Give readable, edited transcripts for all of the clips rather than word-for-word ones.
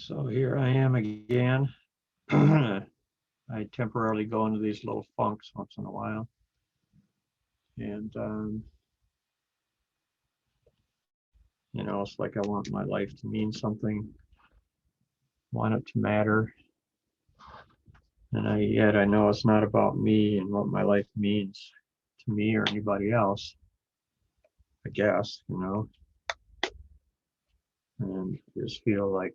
So here I am again. I temporarily go into these little funks once in a while. And, it's like I want my life to mean something, want it to matter. And yet I know it's not about me and what my life means to me or anybody else, I guess, And I just feel like,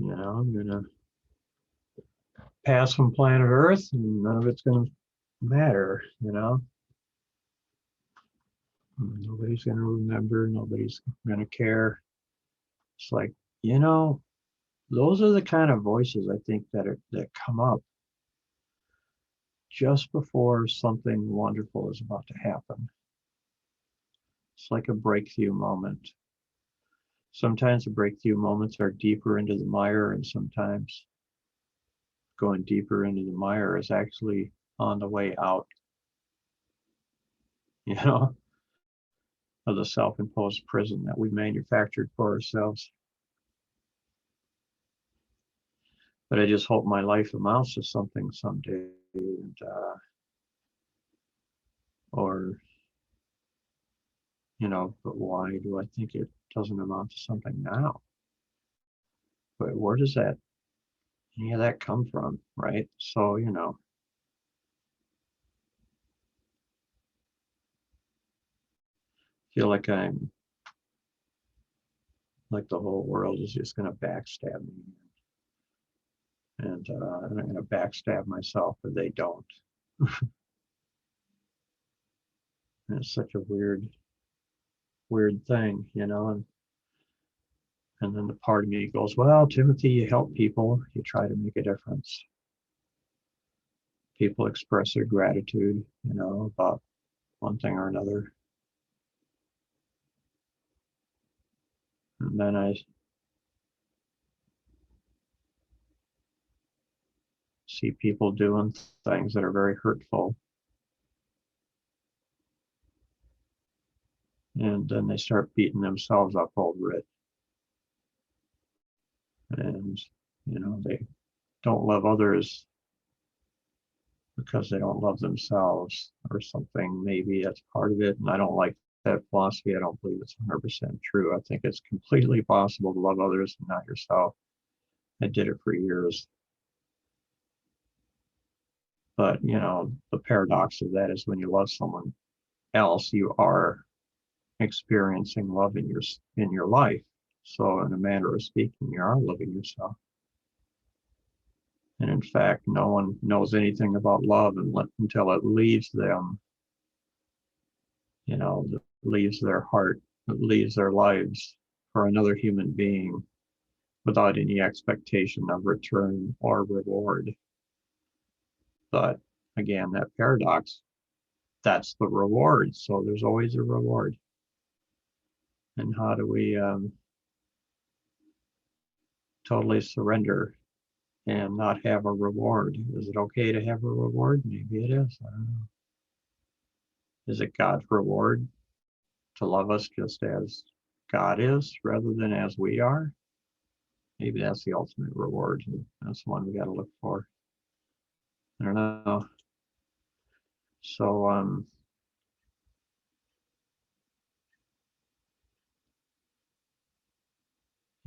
I'm going to pass from planet Earth and none of it's going to matter. Nobody's going to remember. Nobody's going to care. It's like, those are the kind of voices I think that come up just before something wonderful is about to happen. It's like a breakthrough moment. Sometimes the breakthrough moments are deeper into the mire, and sometimes going deeper into the mire is actually on the way out, of the self-imposed prison that we manufactured for ourselves. But I just hope my life amounts to something someday, but why do I think it doesn't amount to something now? But where does any of that come from, right? So, feel like I'm like the whole world is just going to backstab me. And I'm going to backstab myself, but they don't. And it's such a weird thing, and then the part of me goes, well, Timothy, you help people, you try to make a difference. People express their gratitude, about one thing or another. And then I see people doing things that are very hurtful. And then they start beating themselves up over it. And, they don't love others because they don't love themselves or something. Maybe that's part of it. And I don't like that philosophy. I don't believe it's 100% true. I think it's completely possible to love others and not yourself. I did it for years. But, the paradox of that is when you love someone else, you are experiencing love in your life. So in a manner of speaking, you are loving yourself. And in fact, no one knows anything about love until it leaves them, leaves their heart, it leaves their lives for another human being without any expectation of return or reward. But again, that paradox, that's the reward. So there's always a reward. And how do we totally surrender and not have a reward? Is it okay to have a reward? Maybe it is. I don't know. Is it God's reward to love us just as God is rather than as we are? Maybe that's the ultimate reward. And that's the one we got to look for. I don't know. So,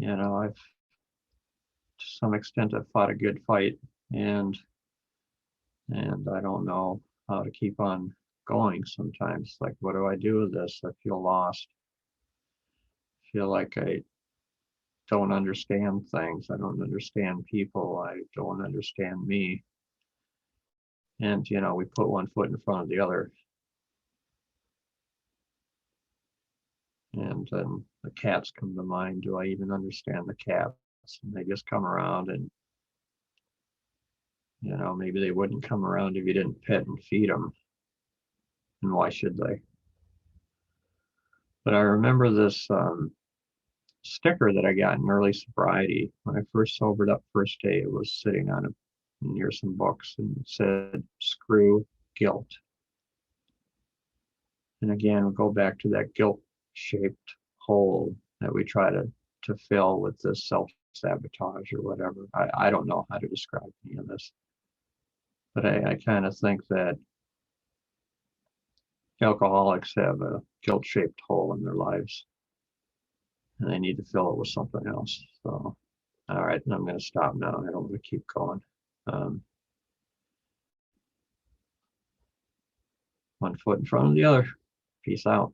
I've to some extent I've fought a good fight, and I don't know how to keep on going sometimes. Like, what do I do with this? I feel lost. I feel like I don't understand things. I don't understand people. I don't understand me. And, we put one foot in front of the other. And then the cats come to mind. Do I even understand the cats? And they just come around, and, maybe they wouldn't come around if you didn't pet and feed them. And why should they? But I remember this sticker that I got in early sobriety. When I first sobered up first day, it was sitting on near some books, and it said, "Screw guilt." And again, we go back to that guilt-shaped hole that we try to to fill with this self-sabotage or whatever. I don't know how to describe any of this, but I kind of think that alcoholics have a guilt-shaped hole in their lives, and they need to fill it with something else. So, all right, I'm going to stop now. I don't want to keep going. One foot in front of the other. Peace out.